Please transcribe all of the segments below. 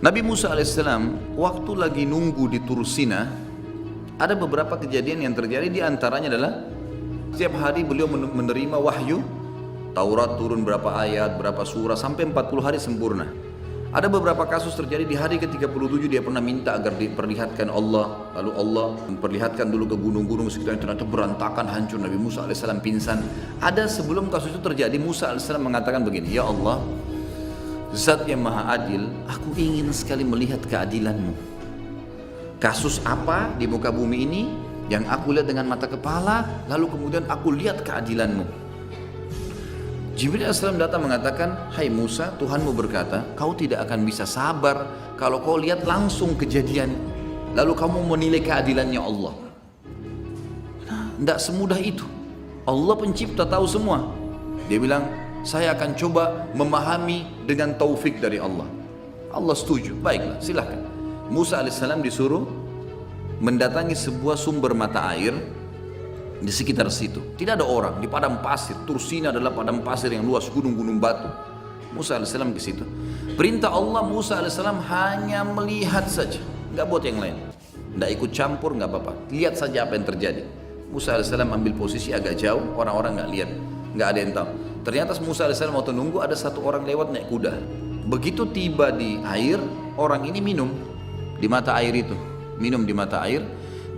Nabi Musa alaihissalam waktu lagi nunggu di Tur Sina, ada beberapa kejadian yang terjadi. Di antaranya adalah setiap hari beliau menerima wahyu. Taurat turun berapa ayat, berapa surah, sampai 40 hari sempurna. Ada beberapa kasus terjadi di hari ke-37 dia pernah minta agar diperlihatkan Allah. Lalu Allah memperlihatkan dulu ke gunung-gunung sekitarnya, ternyata berantakan, hancur. Nabi Musa alaihissalam pingsan. Ada sebelum kasus itu terjadi, Musa alaihissalam mengatakan begini, ya Allah, Zat yang maha adil, aku ingin sekali melihat keadilanmu. Kasus apa di muka bumi ini yang aku lihat dengan mata kepala, lalu kemudian aku lihat keadilanmu. Jibril AS datang mengatakan, hai Musa, Tuhanmu berkata, kau tidak akan bisa sabar kalau kau lihat langsung kejadian, lalu kamu menilai keadilannya Allah. Nah, tidak semudah itu. Allah pencipta, tahu semua. Dia bilang, saya akan coba memahami dengan taufik dari Allah. Allah setuju, baiklah silahkan. Musa alaihissalam disuruh mendatangi sebuah sumber mata air di sekitar situ. Tidak ada orang, di padang pasir. Tur Sina adalah padang pasir yang luas, gunung-gunung batu. Musa alaihissalam ke situ. Perintah Allah, Musa alaihissalam hanya melihat saja, nggak buat yang lain. Nggak ikut campur, nggak apa-apa. Lihat saja apa yang terjadi. Musa alaihissalam ambil posisi agak jauh, orang-orang nggak lihat, nggak ada yang tahu. Ternyata Musa AS waktu nunggu ada satu orang lewat naik kuda. Begitu tiba di air, orang ini minum di mata air itu. Minum di mata air.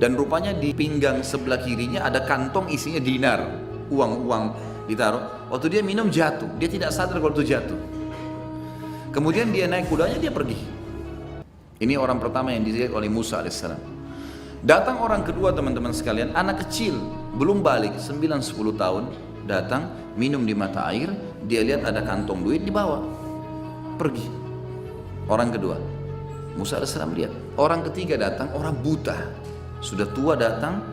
Dan rupanya di pinggang sebelah kirinya ada kantong isinya dinar. Uang-uang ditaruh. Waktu dia minum jatuh. Dia tidak sadar kalau itu jatuh. Kemudian dia naik kudanya, dia pergi. Ini orang pertama yang dilihat oleh Musa AS. Datang orang kedua teman-teman sekalian, anak kecil. Belum balik, 9-10 tahun. Datang, minum di mata air, dia lihat ada kantong duit di bawah, pergi. Orang kedua, Musa AS lihat. Orang ketiga datang, orang buta, sudah tua datang,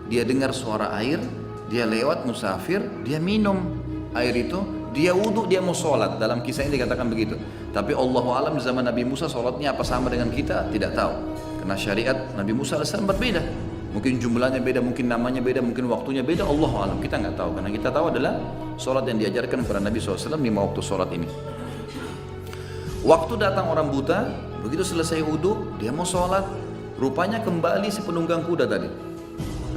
dia dengar suara air, dia lewat musafir, dia minum air itu, dia wudhu, dia mau sholat. Dalam kisah ini dikatakan begitu. Tapi Allahu alam di zaman Nabi Musa sholatnya apa sama dengan kita, tidak tahu. Karena syariat Nabi Musa AS berbeda. Mungkin jumlahnya beda, mungkin namanya beda, mungkin waktunya beda, Allahu alam, kita nggak tahu. Karena kita tahu adalah sholat yang diajarkan kepada Nabi SAW 5 waktu sholat ini. Waktu datang orang buta, begitu selesai wudhu, dia mau sholat, rupanya kembali si penunggang kuda tadi,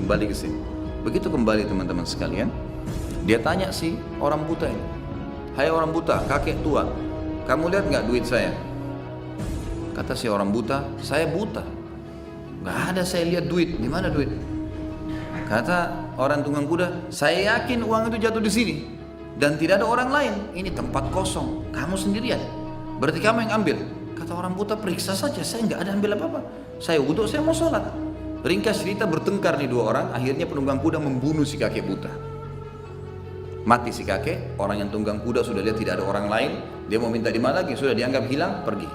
kembali ke sini. Begitu kembali teman-teman sekalian, dia tanya si orang buta ini, hai orang buta, kakek tua, kamu lihat nggak duit saya? Kata si orang buta, saya buta. Gak ada saya lihat duit, di mana duit? Kata orang tunggang kuda, saya yakin uang itu jatuh di sini dan tidak ada orang lain. Ini tempat kosong, kamu sendirian. Berarti kamu yang ambil. Kata orang buta, periksa saja, saya nggak ada ambil apa-apa. Saya wudhu, saya mau sholat. Ringkas cerita, bertengkar nih dua orang. Akhirnya penunggang kuda membunuh si kakek buta. Mati si kakek, orang yang tunggang kuda sudah lihat tidak ada orang lain. Dia mau minta di mana lagi, sudah dianggap hilang, pergi.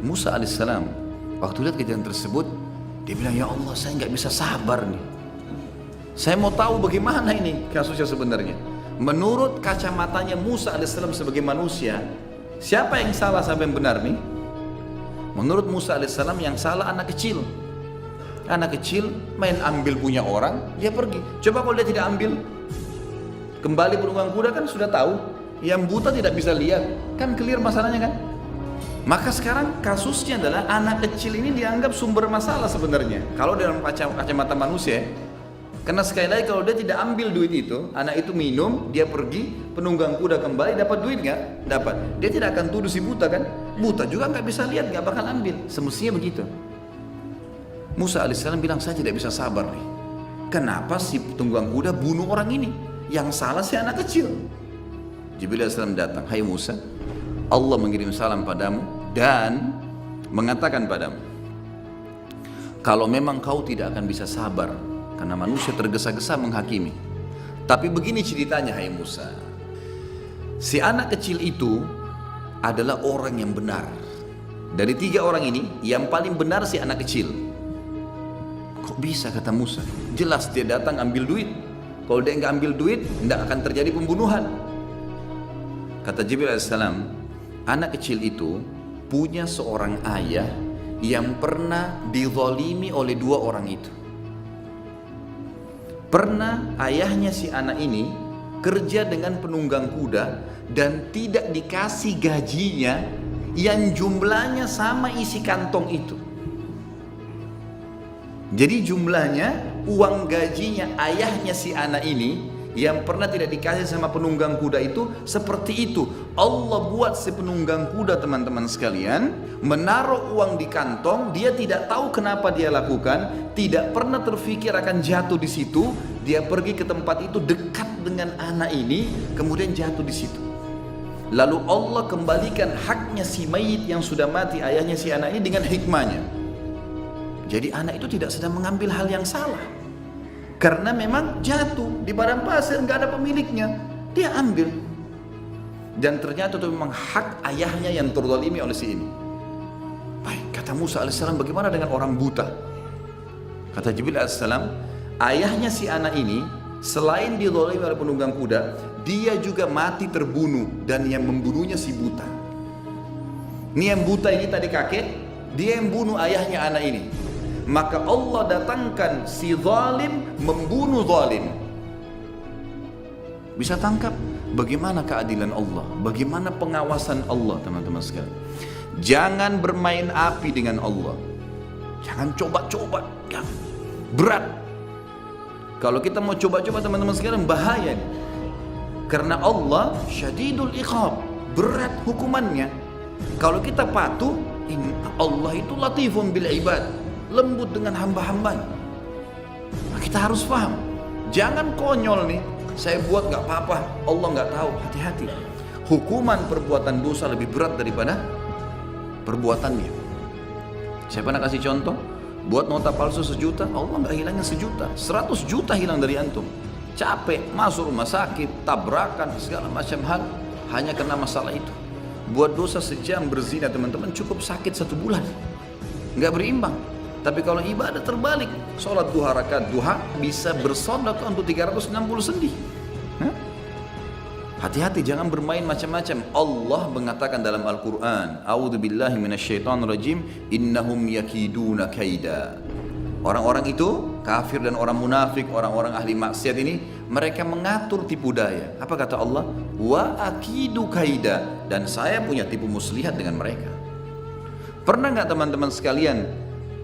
Musa alaihissalam waktu lihat kejadian tersebut, dia bilang, ya Allah, saya nggak bisa sabar nih. Saya mau tahu bagaimana ini kasusnya sebenarnya. Menurut kacamatanya Musa alaihissalam sebagai manusia, siapa yang salah, siapa yang benar nih? Menurut Musa alaihissalam yang salah anak kecil. Anak kecil main ambil punya orang, dia pergi. Coba kalau dia tidak ambil, kembali penunggang kuda kan sudah tahu. Yang buta tidak bisa lihat, kan clear masalahnya kan? Maka sekarang kasusnya adalah anak kecil ini dianggap sumber masalah sebenarnya. Kalau dalam kacamata manusia, karena sekali lagi kalau dia tidak ambil duit itu, anak itu minum, dia pergi, penunggang kuda kembali, dapat duit nggak? Dapat. Dia tidak akan tuduh si buta kan? Buta juga nggak bisa lihat, nggak bakal ambil. Semestinya begitu. Musa alaihissalam bilang, saya tidak bisa sabar nih. Kenapa si penunggang kuda bunuh orang ini? Yang salah si anak kecil. Jibril alaihissalam datang, hai Musa, Allah mengirim salam padamu dan mengatakan padamu, kalau memang kau tidak akan bisa sabar karena manusia tergesa-gesa menghakimi. Tapi begini ceritanya, hai Musa, si anak kecil itu adalah orang yang benar. Dari 3 orang ini, yang paling benar si anak kecil. Kok bisa, kata Musa? Jelas dia datang ambil duit. Kalau dia nggak ambil duit, tidak akan terjadi pembunuhan. Kata Jibril alaihissalam, anak kecil itu punya seorang ayah yang pernah dizalimi oleh 2 orang itu. Pernah ayahnya si anak ini kerja dengan penunggang kuda dan tidak dikasih gajinya yang jumlahnya sama isi kantong itu. Jadi jumlahnya, uang gajinya ayahnya si anak ini yang pernah tidak dikasih sama penunggang kuda itu seperti itu. Allah buat si penunggang kuda, teman-teman sekalian, menaruh uang di kantong. Dia tidak tahu kenapa dia lakukan, tidak pernah terfikir akan jatuh di situ. Dia pergi ke tempat itu dekat dengan anak ini, kemudian jatuh di situ. Lalu Allah kembalikan haknya si mayit yang sudah mati, ayahnya si anak ini, dengan hikmahnya. Jadi anak itu tidak sedang mengambil hal yang salah, karena memang jatuh di padang pasir, nggak ada pemiliknya, dia ambil. Dan ternyata itu memang hak ayahnya yang terzalimi oleh si ini. Baik, kata Musa alaihissalam, bagaimana dengan orang buta? Kata Jibril alaihissalam, ayahnya si anak ini selain dizalimi oleh penunggang kuda, dia juga mati terbunuh, dan yang membunuhnya si buta. Ini yang buta ini tadi kakek, dia yang bunuh ayahnya anak ini. Maka Allah datangkan si zalim membunuh zalim. Bisa tangkap bagaimana keadilan Allah, bagaimana pengawasan Allah, teman-teman sekalian. Jangan bermain api dengan Allah. Jangan coba-coba, berat. Kalau kita mau coba-coba, teman-teman sekalian, bahaya nih. Karena Allah syadidul iqab, berat hukumannya. Kalau kita patuh, Allah itu latifun bil ibad, lembut dengan hamba-hambanya. Nah, kita harus paham, jangan konyol nih, saya buat nggak apa-apa, Allah nggak tahu. Hati-hati, hukuman perbuatan dosa lebih berat daripada perbuatannya. Saya pernah kasih contoh, buat nota palsu 1 juta, Allah nggak hilangnya 1 juta, 100 juta hilang dari antum. Capek, masuk rumah sakit, tabrakan, segala macam hal, hanya karena masalah itu. Buat dosa sejam berzina, teman-teman, cukup sakit 1 bulan, nggak berimbang. Tapi kalau ibadah terbalik, sholat duha rakaat duha bisa bersedekah untuk 360 sendi. Hati-hati, jangan bermain macam-macam. Allah mengatakan dalam Al-Quran, A'udzubillahi minasyaitonirrajim, innahum yakiduna kaida. Orang-orang itu, kafir dan orang munafik, orang-orang ahli maksiat ini, mereka mengatur tipu daya. Apa kata Allah? Wa akidu kaida, dan saya punya tipu muslihat dengan mereka. Pernah nggak teman-teman sekalian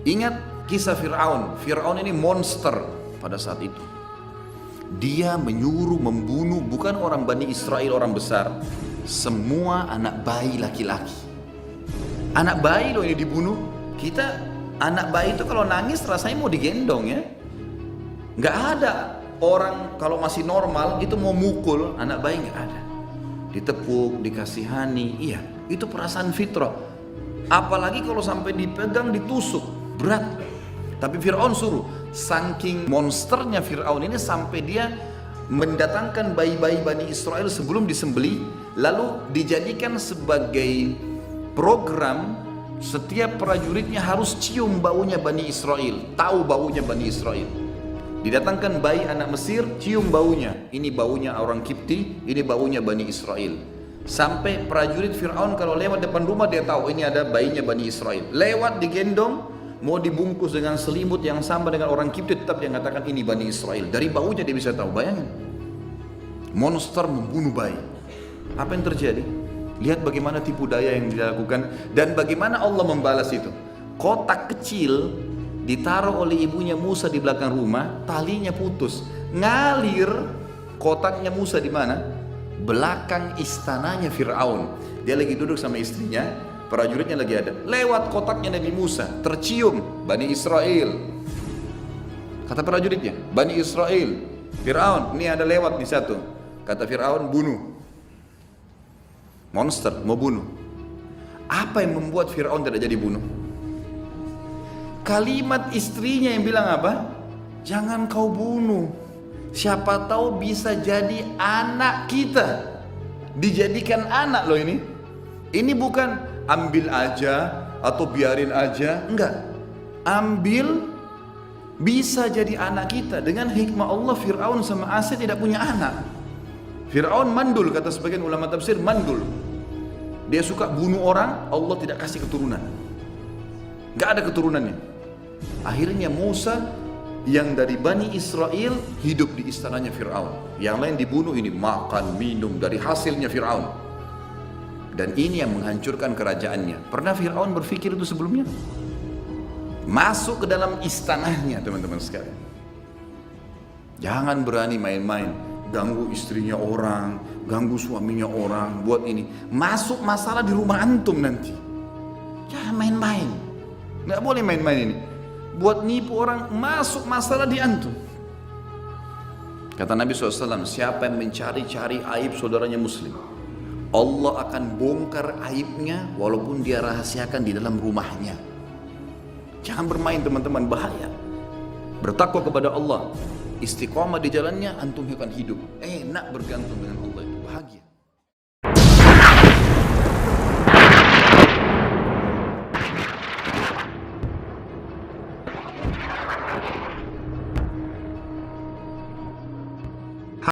ingat kisah Fir'aun? Fir'aun ini monster pada saat itu. Dia menyuruh membunuh bukan orang Bani Israel, orang besar, semua anak bayi laki-laki. Anak bayi loh ini dibunuh. Kita, anak bayi itu kalau nangis rasanya mau digendong ya. Nggak ada orang kalau masih normal itu mau mukul anak bayi, nggak ada. Ditepuk, dikasihani, iya, itu perasaan fitrah. Apalagi kalau sampai dipegang, ditusuk, berat. Tapi Fir'aun suruh, saking monsternya Fir'aun ini sampai dia mendatangkan bayi-bayi Bani Israel sebelum disembelih, lalu dijadikan sebagai program setiap prajuritnya harus cium baunya Bani Israel, tahu baunya Bani Israel. Didatangkan bayi anak Mesir, cium baunya, ini baunya orang Kipti, ini baunya Bani Israel. Sampai prajurit Fir'aun kalau lewat depan rumah dia tahu ini ada bayinya Bani Israel. Lewat digendong, mau dibungkus dengan selimut yang sama dengan orang Kipti, tetap dia mengatakan ini Bani Israel. Dari baunya dia bisa tahu. Bayangin, monster membunuh bayi. Apa yang terjadi? Lihat bagaimana tipu daya yang dilakukan dan bagaimana Allah membalas itu. Kotak kecil ditaruh oleh ibunya Musa di belakang rumah, talinya putus, ngalir. Kotaknya Musa di mana? Belakang istananya Fir'aun. Dia lagi duduk sama istrinya, prajuritnya lagi ada. Lewat kotaknya Nabi Musa, tercium Bani Israel. Kata prajuritnya, Bani Israel, Fir'aun, ini ada lewat di satu. Kata Fir'aun, bunuh. Monster, mau bunuh. Apa yang membuat Fir'aun tidak jadi bunuh? Kalimat istrinya yang bilang apa? Jangan kau bunuh, siapa tahu bisa jadi anak kita. Dijadikan anak loh ini. Ini bukan ambil aja atau biarin aja, enggak. Ambil, bisa jadi anak kita. Dengan hikmah Allah, Fir'aun sama Asia tidak punya anak. Fir'aun mandul, kata sebagian ulama tafsir, mandul. Dia suka bunuh orang, Allah tidak kasih keturunan, enggak ada keturunannya. Akhirnya Musa yang dari Bani Israel hidup di istananya Fir'aun. Yang lain dibunuh, ini makan, minum dari hasilnya Fir'aun. Dan ini yang menghancurkan kerajaannya. Pernah Fir'aun berpikir itu sebelumnya? Masuk ke dalam istanahnya, teman-teman sekalian. Jangan berani main-main, ganggu istrinya orang, ganggu suaminya orang, buat ini. Masuk masalah di rumah antum nanti. Jangan main-main. Nggak boleh main-main ini. Buat nipu orang, masuk masalah di antum. Kata Nabi SAW, siapa yang mencari-cari aib saudaranya muslim, Allah akan bongkar aibnya walaupun dia rahasiakan di dalam rumahnya. Jangan bermain teman-teman, bahaya. Bertakwa kepada Allah, istiqamah di jalannya, antum akan hidup enak bergantung dengan Allah.